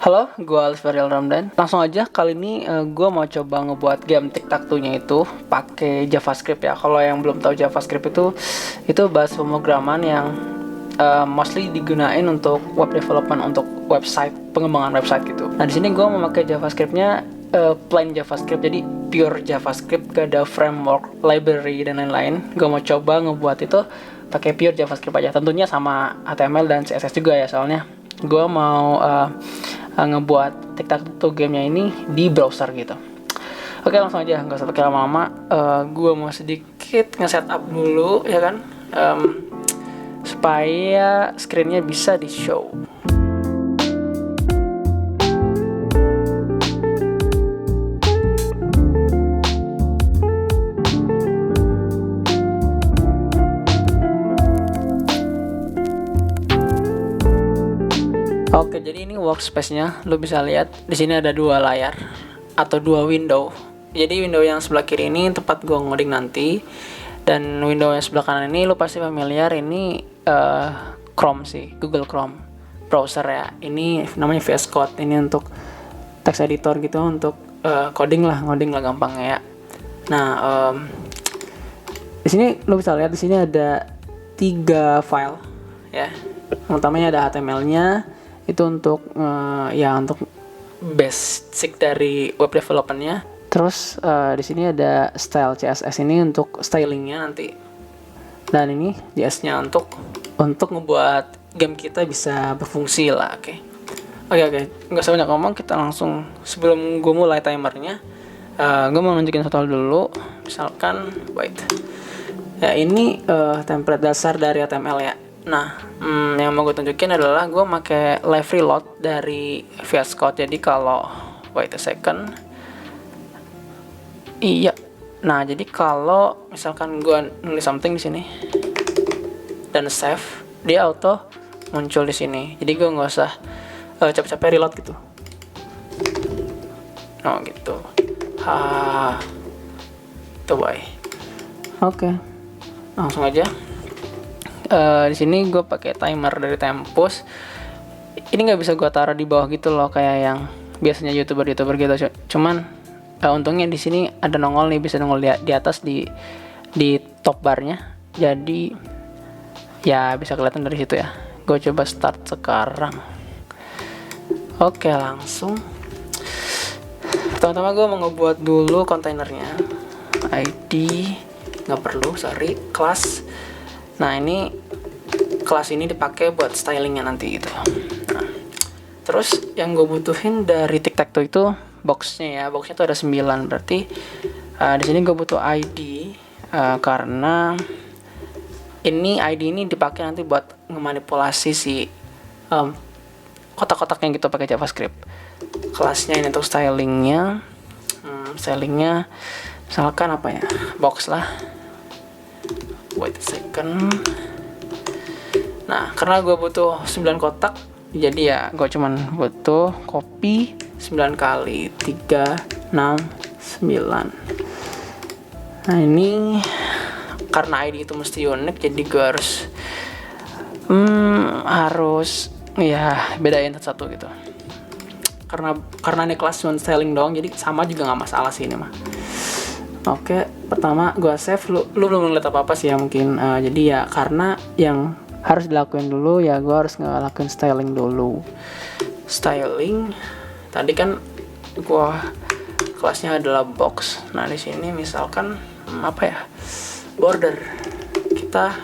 Halo, gue Alvariel Ramdan. Langsung aja kali ini gue mau coba ngebuat game tic-tac-toe-nya itu pakai JavaScript ya. Kalau yang belum tahu JavaScript itu bahasa pemrograman yang mostly digunain untuk web development, untuk website, pengembangan website gitu. Nah di sini gue memakai JavaScript-nya plain JavaScript, jadi pure JavaScript, gak ada framework, library dan lain-lain. Gue mau coba ngebuat itu pakai pure JavaScript aja. Tentunya sama HTML dan CSS juga ya, soalnya gue mau ngebuat tic-tac-toe gamenya ini di browser gitu. Oke, langsung aja, nggak usah pakai lama-lama. Gue mau sedikit nge-setup dulu ya kan, supaya screennya bisa di show. Oke, jadi ini workspace-nya. Lo bisa lihat di sini ada dua layar atau dua window. Jadi window yang sebelah kiri ini tempat gue ngoding nanti, dan window yang sebelah kanan ini lo pasti familiar, ini Chrome sih, Google Chrome browser ya. Ini namanya VS Code. Ini untuk text editor gitu, untuk ngoding lah gampang ya. Nah, di sini lo bisa lihat di sini ada 3 file ya. Utamanya ada HTML-nya, itu untuk untuk basic dari web development-nya. Terus di sini ada style CSS, ini untuk stylingnya nanti, dan ini JS-nya untuk ngebuat game kita bisa berfungsi lah. Oke, nggak usah banyak ngomong, kita langsung. Sebelum gue mulai timernya, gue mau nunjukin satu hal dulu. Misalkan ya, ini template dasar dari HTML ya. Nah, yang mau gue tunjukin adalah gue pakai live reload dari VS Code. Jadi kalau iya. Nah, jadi kalau misalkan gue nulis something di sini dan save, dia auto muncul di sini. Jadi gue nggak usah capek-capek reload gitu. Oh gitu. Oke. Langsung aja. Di sini gue pakai timer dari Tempus. Ini nggak bisa gue taruh di bawah gitu loh, kayak yang biasanya youtuber gitu. Cuman untungnya di sini ada nongol nih, bisa nongol di atas di top barnya. Jadi ya bisa kelihatan dari situ ya. Gue coba start sekarang. Oke, langsung. Pertama-tama gue mau ngebuat dulu kontainernya. ID nggak perlu, class. Nah, ini kelas ini dipakai buat stylingnya nanti gitu. Nah, terus yang gue butuhin dari tic-tac-toe itu boxnya ya. Boxnya tuh ada 9, berarti di sini gue butuh ID, karena ID ini dipakai nanti buat ngemanipulasi si kotak-kotak yang gitu pakai JavaScript. Kelasnya ini untuk stylingnya. Stylingnya misalkan apa ya, box lah. Nah, karena gue butuh 9 kotak, jadi ya gue cuman butuh copy 9 kali 3, 6, 9. Nah, ini karena ID itu mesti unik, jadi gue harus ya bedain satu gitu. Karena ini kelas cuma styling doang, jadi sama juga nggak masalah sih ini mah. Oke, pertama gue save. Lu belum ngeliat apa-apa sih ya mungkin. Jadi ya karena yang harus dilakuin dulu ya, gue harus ngelakuin styling dulu. Styling tadi kan gue kelasnya adalah box. Nah, di sini misalkan border. Kita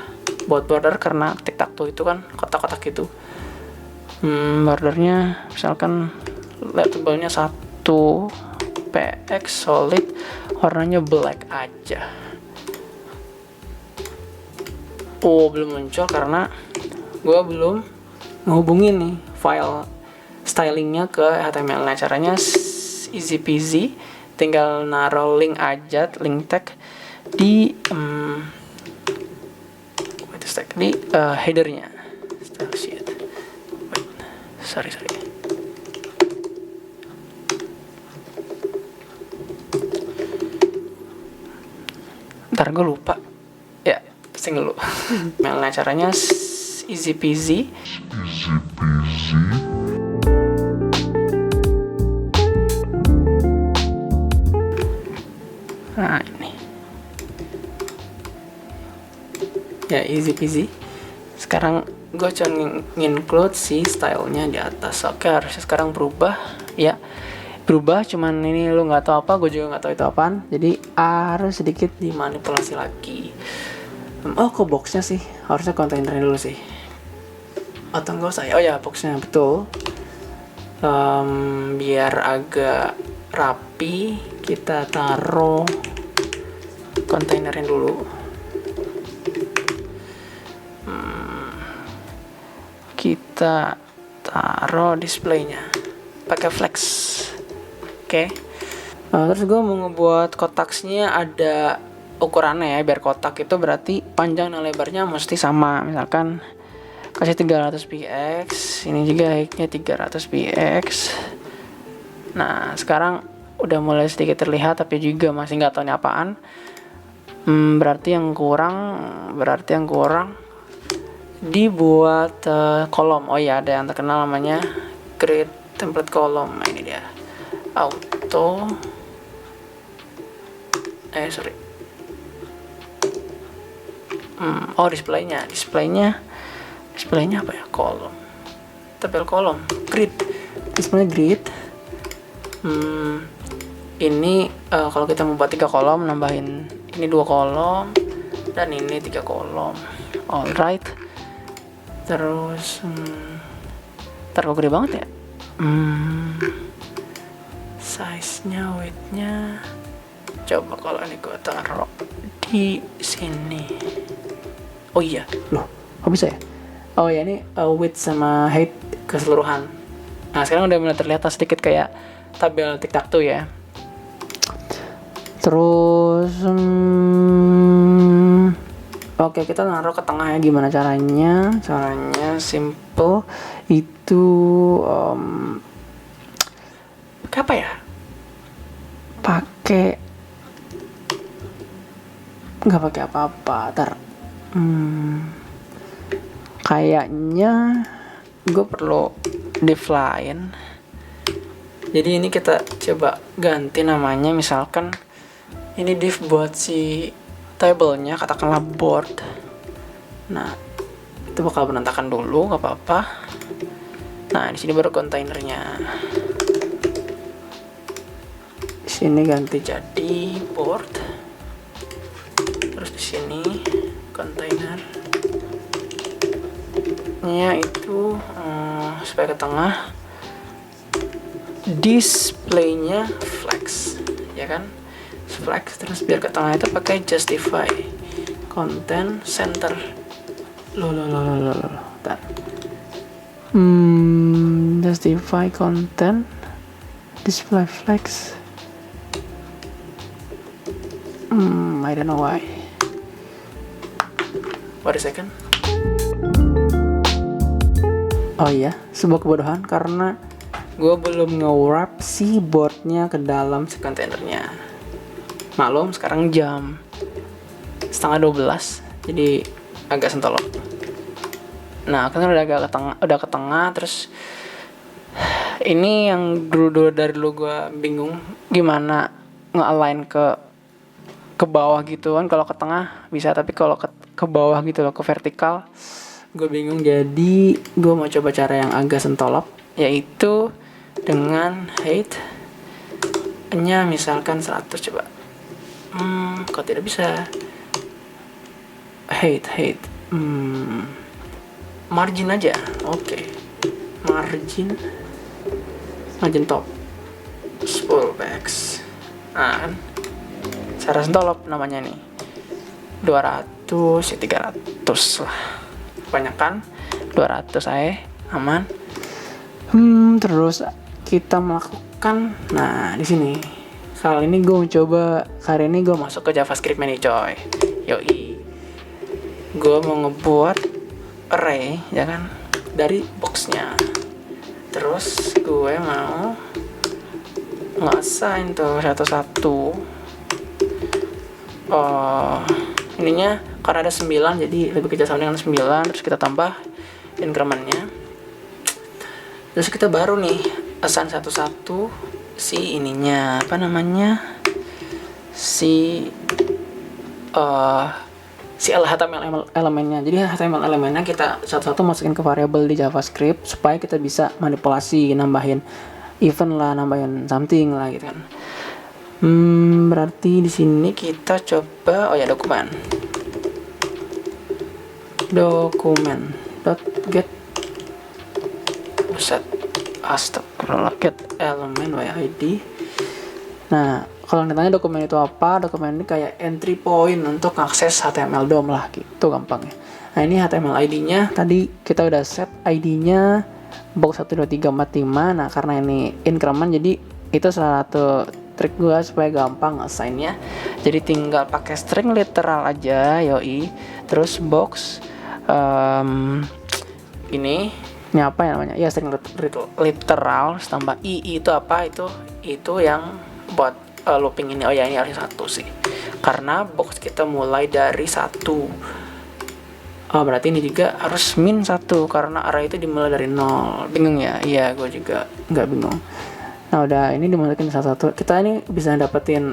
buat border karena tic-tac-toe itu kan kotak-kotak gitu. Bordernya misalkan labelnya 1 PX solid, warnanya black aja. Belum muncul karena gue belum ngehubungin nih file stylingnya ke HTML. Nah, caranya easy peasy, tinggal naruh link aja, link tag di headernya. Sorry. Ntar gue lupa ya, pusing dulu. Nah, caranya easy peasy. Ya easy peasy. Sekarang gue cuma include si stylenya di atas. Oke, harusnya sekarang berubah. Ya berubah, cuman ini lu nggak tahu apa, gue juga nggak tahu itu apaan, jadi harus sedikit dimanipulasi lagi. Ke boxnya sih, harusnya kontainernya dulu sih, atau enggak usah ya? Oh ya, boxnya betul. Biar agak rapi, kita taruh kontainernya dulu. Kita taruh displaynya pakai flex. Oke. Terus gue mau ngebuat kotaknya ada ukurannya ya, biar kotak itu berarti panjang dan lebarnya mesti sama. Misalkan kasih 300 px, ini juga height-nya 300 px. Nah sekarang udah mulai sedikit terlihat, tapi juga masih nggak tahu ini apaan. Berarti yang kurang dibuat kolom. Oh ya, ada yang terkenal namanya create template kolom. Nah ini dia, auto displaynya apa ya, kolom, tabel kolom, grid, display grid. Ini kalau kita membuat 3 kolom, nambahin ini 2 kolom dan ini 3 kolom. Alright, terus ntar kok gede banget ya. Size-nya, width-nya, coba kalau ini gue taruh di sini. Oh iya, loh, kok bisa ya? Oh ya, ini width sama height keseluruhan. Nah sekarang udah mulai terlihat sedikit kayak tabel tic-tac-toe ya. Terus oke, kita naruh ke tengah ya. Gimana caranya? Caranya simple, itu apa ya? Nggak pakai apa-apa. Kayaknya gue perlu div lain. Jadi ini kita coba ganti namanya, misalkan ini div buat si tablenya, katakanlah board. Nah itu bakal berantakan dulu, nggak apa-apa. Nah di sini baru kontainernya. Di sini ganti jadi board. Terus di sini kontainernya itu supaya ke tengah. Displaynya flex, ya kan? Flex, terus biar ke tengah itu pakai justify content center. Bentar. Justify content display flex. I don't know why. Wait a second. Oh iya, sebuah kebodohan karena gue belum nge-wrap si boardnya ke dalam si kontainernya. Maklum sekarang jam 11:30, jadi agak sentolok. Nah kan udah agak ke tengah, terus ini yang dari dulu gue bingung gimana nge-align ke bawah gitu kan. Kalau ke tengah bisa, tapi kalau ke bawah gitu loh, ke vertikal, gue bingung. Jadi gue mau coba cara yang agak sentolop, yaitu dengan height-nya misalkan 100. Coba kok tidak bisa height margin aja. Oke. Margin top 10 px. Nah kan cara sentolop namanya nih, 200 ya 300 lah, kebanyakan 200 aja aman. Terus kita melakukan, nah di sini kali ini gue masuk ke JavaScript nih coy. Yoi, gue mau ngebuat array ya kan dari boxnya. Terus gue mau nge-assign tuh satu-satu. Ininya karena ada 9, jadi lebih kecil sama dengan 9. Terus kita tambah incrementnya. Terus kita baru nih assign satu-satu si ininya, apa namanya, si si HTML elemennya. Jadi HTML elemennya kita satu-satu masukin ke variabel di JavaScript supaya kita bisa manipulasi, nambahin event lah, nambahin something lah gitu kan. Berarti di sini kita coba dokumen .get set astagfirullah get element by ID. Nah, kalau ditanya dokumen itu apa, dokumen ini kayak entry point untuk akses HTML DOM lah gitu gampangnya. Nah, ini HTML ID-nya tadi kita udah set ID-nya box 12345. Nah, karena ini increment jadi itu salah satu trik gue supaya gampang assign-nya. Jadi tinggal pakai string literal aja, yoi. Terus box ini apa ya namanya? Ya string literal tambah i itu apa? Itu yang buat looping ini. Ini harus 1 sih. Karena box kita mulai dari 1. Berarti ini juga harus min 1 karena array itu dimulai dari 0. Bingung ya? Iya, gue juga nggak bingung. Nah, udah ini dimasukin satu-satu. Kita ini bisa dapetin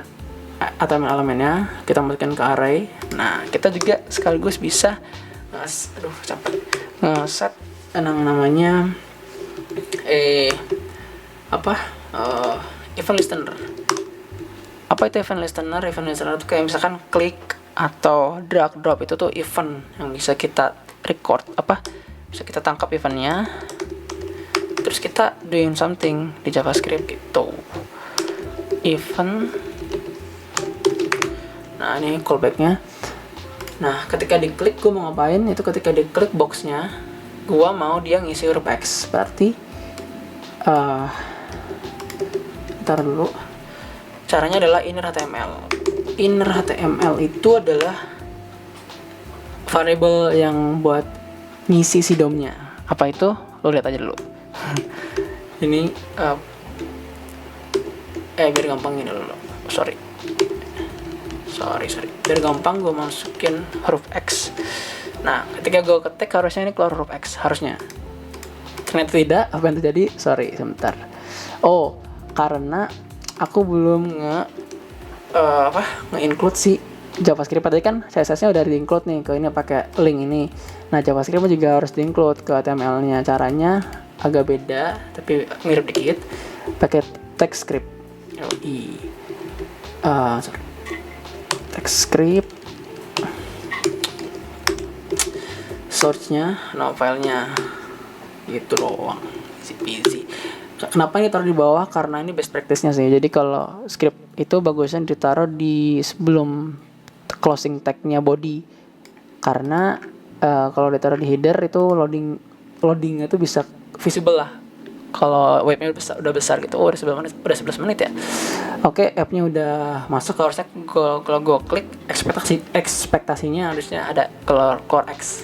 HTML elemennya, kita masukin ke array. Nah, kita juga sekaligus bisa ngeset namanya event listener. Apa itu event listener? Event listener itu kayak misalkan klik atau drag drop, itu tuh event yang bisa kita record, bisa kita tangkap eventnya, terus kita doing something di JavaScript gitu. Event. Nah, ini callbacknya. Nah, ketika diklik gue mau ngapain? Itu ketika diklik boxnya, gue mau dia ngisi huruf X. Berarti ntar dulu. Caranya adalah inner HTML. Inner HTML itu adalah variabel yang buat ngisi si DOM-nya. Apa itu? Lo lihat aja dulu. Ini biar gampang ini dulu. Sorry. Biar gampang gue masukin huruf X. Nah, ketika gue ketik harusnya ini keluar huruf X, harusnya. Ternyata tidak. Apa yang terjadi? Sorry, sebentar. Karena aku belum nge-include si JavaScript. Tadi kan CSS-nya udah di-include nih ke ini pakai link ini. Nah, JavaScript juga harus di-include ke HTML-nya. Caranya agak beda, tapi mirip dikit. Pakai TypeScript. TypeScript. Source-nya, filenya gitu doang. Easy. Kenapa ini taruh di bawah? Karena ini best practice-nya sih. Jadi kalau script itu bagusnya ditaruh di sebelum closing tag-nya body. Karena kalau ditaruh di header itu loadingnya itu bisa visible lah. Kalau webnya udah besar gitu. Udah 11 menit ya. Oke, app-nya udah masuk. Harusnya kalau gue klik ekspektasinya harusnya ada keluar X.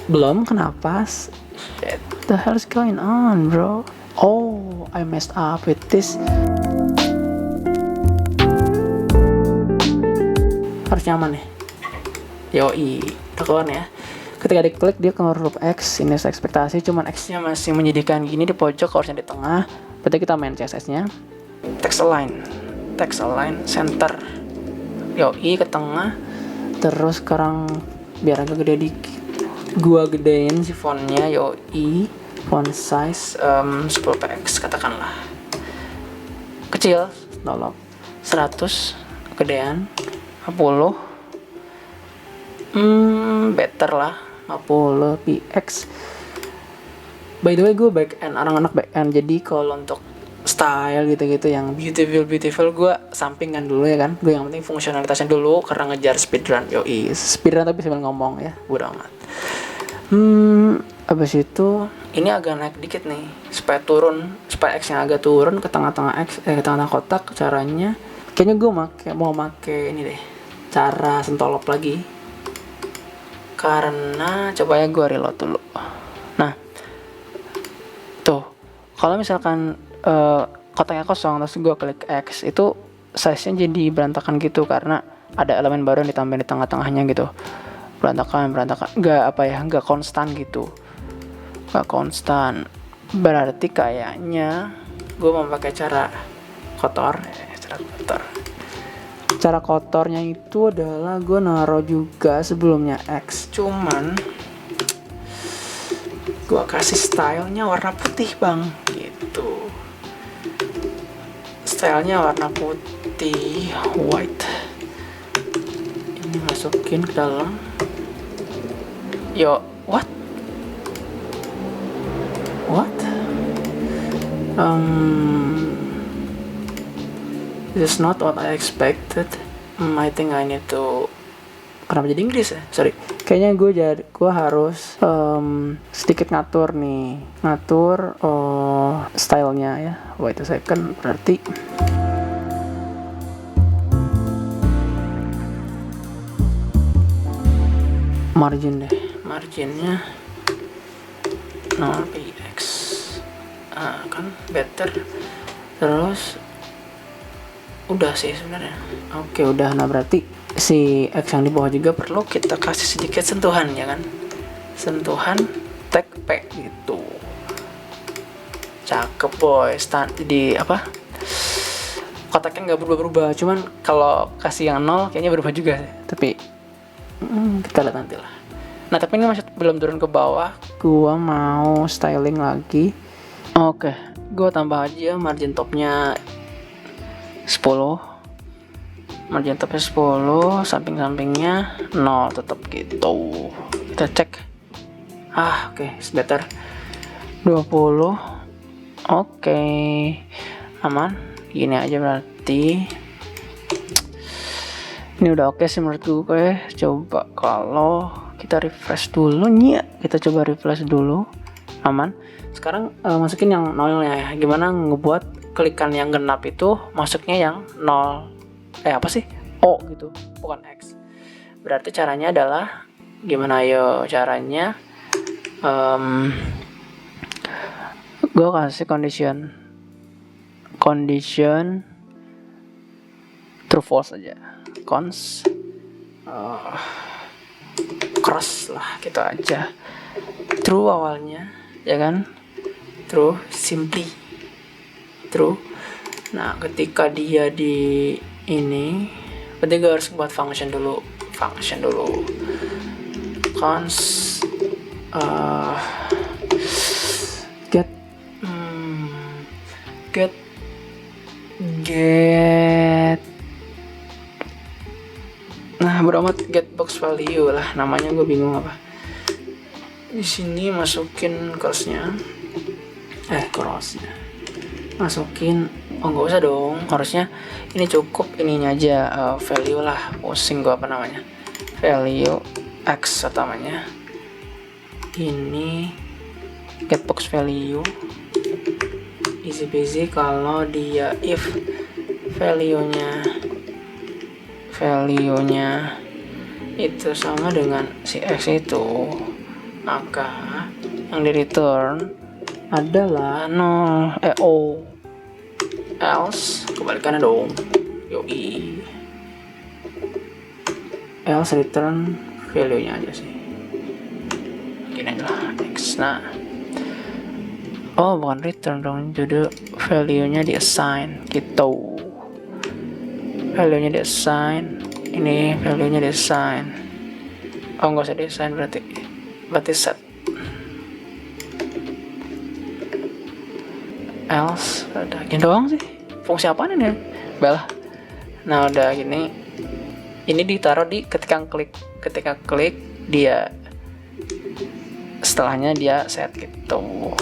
Belum, kenapa? Shit, the hell is going on, bro? I messed up with this. Harus nyaman nih. Yoi, keluar ya. Ketika diklik dia keluar huruf X. Ini ekspektasi, cuman X-nya masih menyedihkan gini di pojok, harusnya di tengah. Berarti kita main CSS-nya. Text align center. Yoi, ke tengah. Terus sekarang biar agak gede dikit, gua gedein si fontnya. Yoi, font size 10px katakanlah. Kecil, 100 gedean 50. Better lah 50 px. By the way, gue anak back end, jadi kalau untuk style gitu-gitu yang beautiful gue sampingkan dulu ya kan. Gue yang penting fungsionalitasnya dulu karena ngejar speedrun. Yoi, speedrun tapi sambil ngomong ya, bodo amat. Abis itu ini agak naik dikit nih supaya X-nya agak turun ke tengah-tengah ke tengah-tengah kotak. Caranya kayaknya gue mau make ini deh, cara sentolop lagi. Karena coba ya gue reload dulu. Nah, tuh kalau misalkan kotaknya kosong terus gue klik X, itu size-nya jadi berantakan gitu karena ada elemen baru yang ditambahin di tengah-tengahnya gitu. Berantakan nggak konstan gitu, nggak konstan. Berarti kayaknya gue mau pakai cara kotor. cara kotornya itu adalah gue naruh juga sebelumnya X, cuman gue kasih stylenya warna putih bang, gitu. Stylenya warna putih, white. Ini masukin ke dalam. Yo, what? This is not what I expected. I think I need to. Kenapa jadi Inggris ya? Sorry. Kayaknya gue harus sedikit ngatur stylenya ya. Wait a second, berarti marginnya 0px. Kan better. Terus udah sih sebenarnya. Oke, udah. Nah, berarti si X yang di bawah juga perlu kita kasih sedikit sentuhan ya kan. Sentuhan tag P gitu. Cakep boy. Di apa? Kotaknya nggak berubah-berubah. Cuman kalau kasih yang 0 kayaknya berubah juga sih. Tapi kita lihat nanti lah. Nah, tapi ini masih belum turun ke bawah. Gua mau styling lagi. Oke, gua tambah aja margin topnya 10, margin topnya 10, samping-sampingnya 0 tetap gitu. Kita cek. Oke, better. 20. Oke, aman. Gini aja berarti. Ini udah oke sih menurut gue. Coba kalau kita refresh dulu nih, kita coba refresh dulu. Aman. Sekarang masukin yang 0-nya ya. Gimana ngebuat klikan yang genap itu masuknya yang 0. Apa sih? O gitu, bukan X. Berarti caranya adalah gimana yo caranya? Gue kasih condition true false aja. Cross lah gitu aja. True awalnya, ya kan? True, simply true. Nah, ketika dia di ini, berarti gue harus buat function dulu. Get nah beramat get box value lah namanya, gue bingung apa. Di sini masukin crossnya masukin, nggak usah dong, harusnya ini cukup ininya aja, value lah, pusing gue apa namanya, value X namanya. Ini get box value easy peasy. Kalau dia if value-nya itu sama dengan si X itu, maka yang di return adalah 0 O, else kebalikannya dong, yoi, else return value-nya aja sih, gini aja lah X. Nah, bukan return dong, jadi value-nya di assign gitu. Value-nya di assign, ini value-nya di assign. Nggak usah di assign, berarti set. Else, udah gini doang sih. Fungsi apaan ini? Bel. Nah, udah gini. Ini ditaruh di ketika klik dia, setelahnya dia set gitu.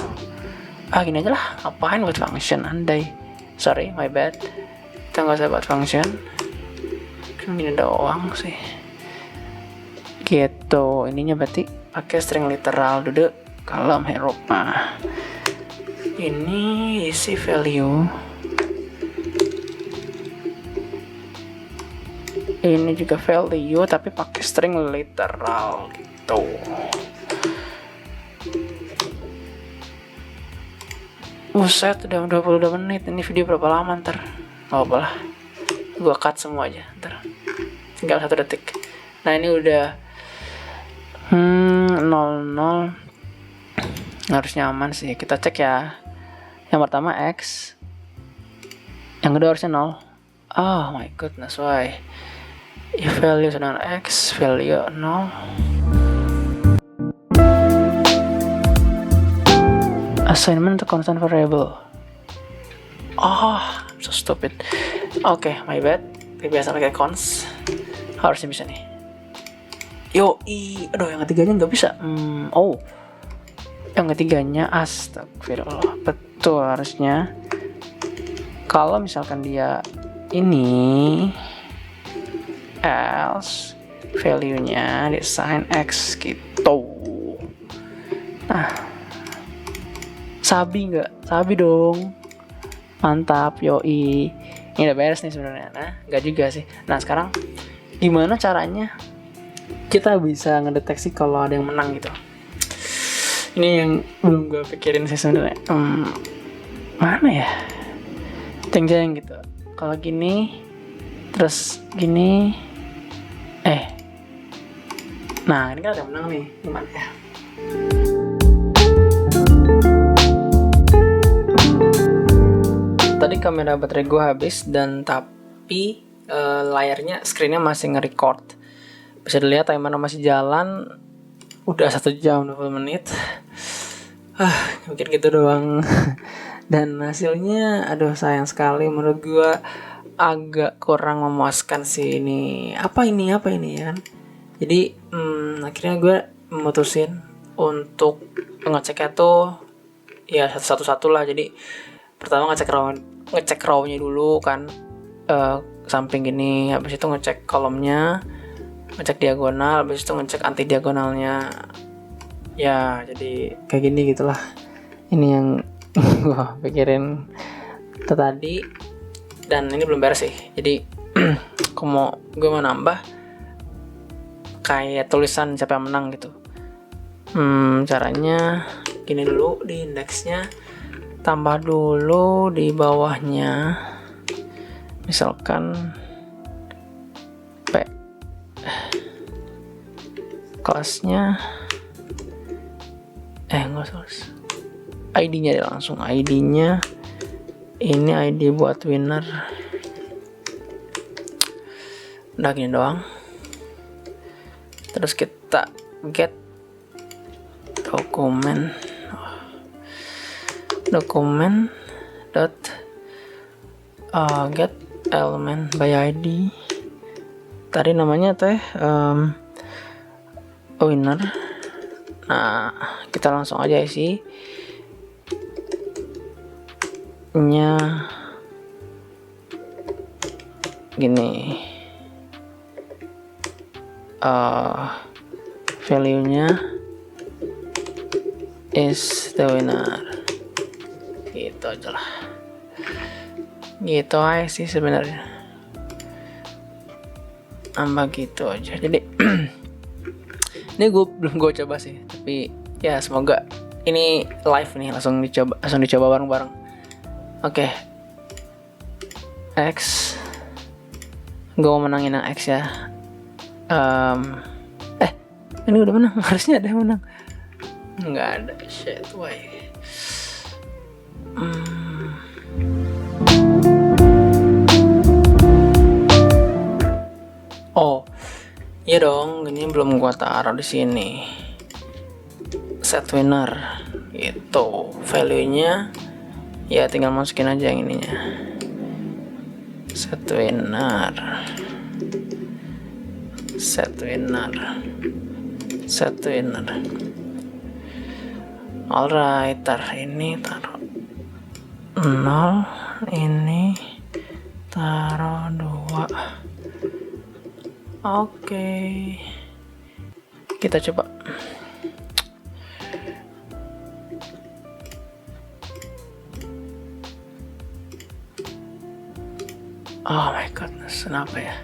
Gini aja lah, ngapain buat function, andai. Sorry, my bad. Kita nggak usah buat function, cuma gini doang sih gitu. Ininya berarti pakai string literal duduk kolom huruf. Ini isi value, ini juga value tapi pakai string literal gitu. Buset, udah 22 menit. Ini video berapa lama ntar? Apa lah, gua cut semua aja ntar, tinggal 1 detik. Nah, ini udah 00, harusnya aman sih. Kita cek ya. Yang pertama X, yang kedua harusnya 0. Oh my goodness, why? If value is not x, value 0. Assignment to constant variable. Oh, I'm so stupid. Oke, my bad. Biasa pakai cons. Harusnya bisa nih. Aduh, yang ketiganya nggak bisa. Yang ketiganya astagfirullah. Betul harusnya. Kalau misalkan dia ini else value-nya di assign x gitu. Nah, sabi nggak? Sabi dong. Mantap, yoi. Ini udah beres nih sebenarnya. Nah, nggak juga sih. Nah, sekarang gimana caranya kita bisa ngedeteksi kalau ada yang menang gitu? Ini yang belum gue pikirin sih sebenarnya. Mana ya? Jeng-jeng gitu. Kalau gini, terus gini. Nah, ini kan ada yang menang nih. Gimana ya? Tadi kamera baterai gue habis dan tapi layarnya, screennya masih nge-record. Bisa dilihat timer masih jalan. Udah 1 jam 20 menit. Mungkin gitu doang. Dan hasilnya aduh sayang sekali menurut gue, agak kurang memuaskan sih ini. Apa ini ya kan? Jadi akhirnya gue memutusin untuk ngeceknya tuh ya satu-satu lah. Jadi pertama ngecek row-nya dulu kan, samping gini, habis itu ngecek kolomnya, ngecek diagonal, habis itu ngecek anti diagonalnya. Ya jadi kayak gini gitulah. Ini yang gua pikirin tadi, dan ini belum beres sih. Jadi gue mau nambah kayak tulisan siapa yang menang gitu. Caranya gini dulu, di indeksnya tambah dulu di bawahnya, misalkan P, kelasnya nggak usah, ID-nya langsung, ID-nya ini ID buat winner. Udah gini doang. Terus kita get dokumen dot get element by ID. Tadi namanya winner. Nah, kita langsung aja isi nya gini, value-nya is the winner. Gitu aja lah. Gitu aja sih sebenarnya. Nambah gitu aja. Jadi ini belum gue coba sih, tapi ya semoga ini live nih, langsung dicoba bareng-bareng. Oke. X, gue mau menangin yang X ya. Ini udah menang, harusnya ada yang menang. Nggak ada, shit, why? Oh, iya dong, ini belum gua taruh di sini. Set winner, itu value-nya, ya tinggal masukin aja yang ininya. Set winner. Alright, ini taruh 0, ini taruh 2. Oke. Kita coba. Oh my goodness, kenapa ya?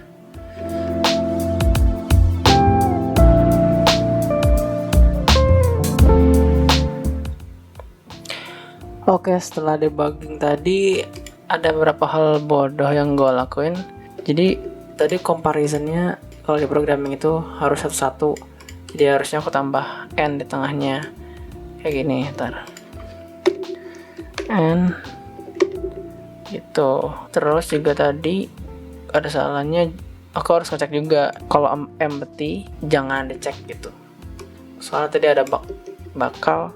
Oke, setelah debugging tadi ada beberapa hal bodoh yang gue lakuin. Jadi tadi comparisonnya kalau di programming itu harus satu-satu. Jadi harusnya aku tambah n di tengahnya kayak gini, ntar n gitu. Terus juga tadi ada salahnya aku harus ngecek juga kalau empty jangan dicek gitu. Soalnya tadi ada bakal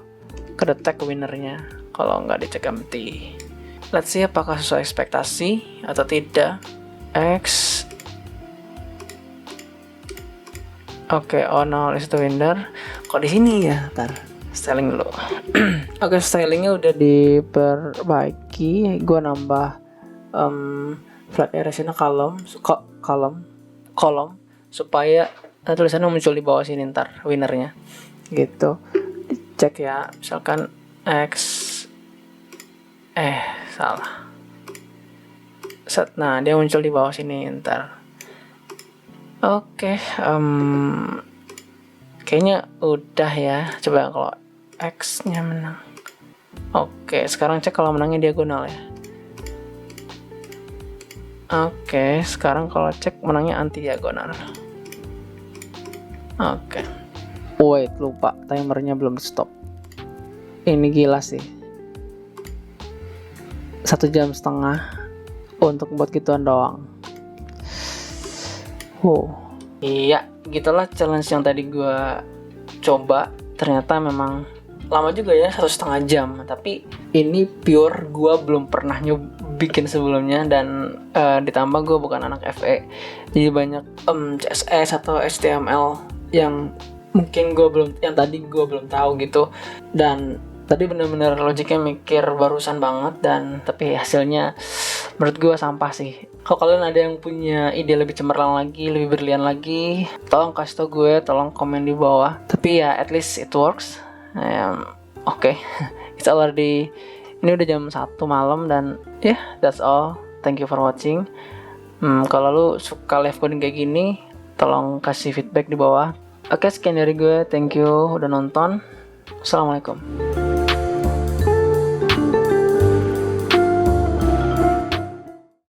kedetek winnernya kalau nggak dicek empty. Let's see apakah sesuai ekspektasi atau tidak. X. Oke, oh no, is the winner. Kok di sini ya? Ntar styling dulu. Oke, stylingnya udah diperbaiki. Gua nambah flat erasure kolom supaya tulisannya muncul di bawah sini ntar winnernya gitu. Cek ya, misalkan X salah set, nah dia muncul di bawah sini ntar. Oke, kayaknya udah ya. Coba kalau X nya menang. Oke, sekarang cek kalau menangnya diagonal ya. Oke, sekarang kalau cek menangnya anti diagonal. Oke. Wait, lupa timernya belum stop. Ini gila sih. 1,5 jam untuk buat gituan doang. Iya, gitulah challenge yang tadi gue coba. Ternyata memang lama juga ya, 1,5 jam. Tapi ini pure gue belum pernah bikin sebelumnya, dan ditambah gue bukan anak FE, jadi banyak CSS atau HTML yang mungkin tadi gue belum tahu gitu. Dan tadi bener-bener logiknya mikir barusan banget, dan tapi hasilnya menurut gue sampah sih. Kalau kalian ada yang punya ide lebih cemerlang lagi, lebih brilian lagi, tolong kasih tau gue, tolong komen di bawah. Tapi ya at least it works. Oke. It's already, ini udah jam 1 malam, dan that's all. Thank you for watching. Kalau lu suka live coding kayak gini, tolong kasih feedback di bawah. Oke, sekian dari gue. Thank you udah nonton. Assalamualaikum.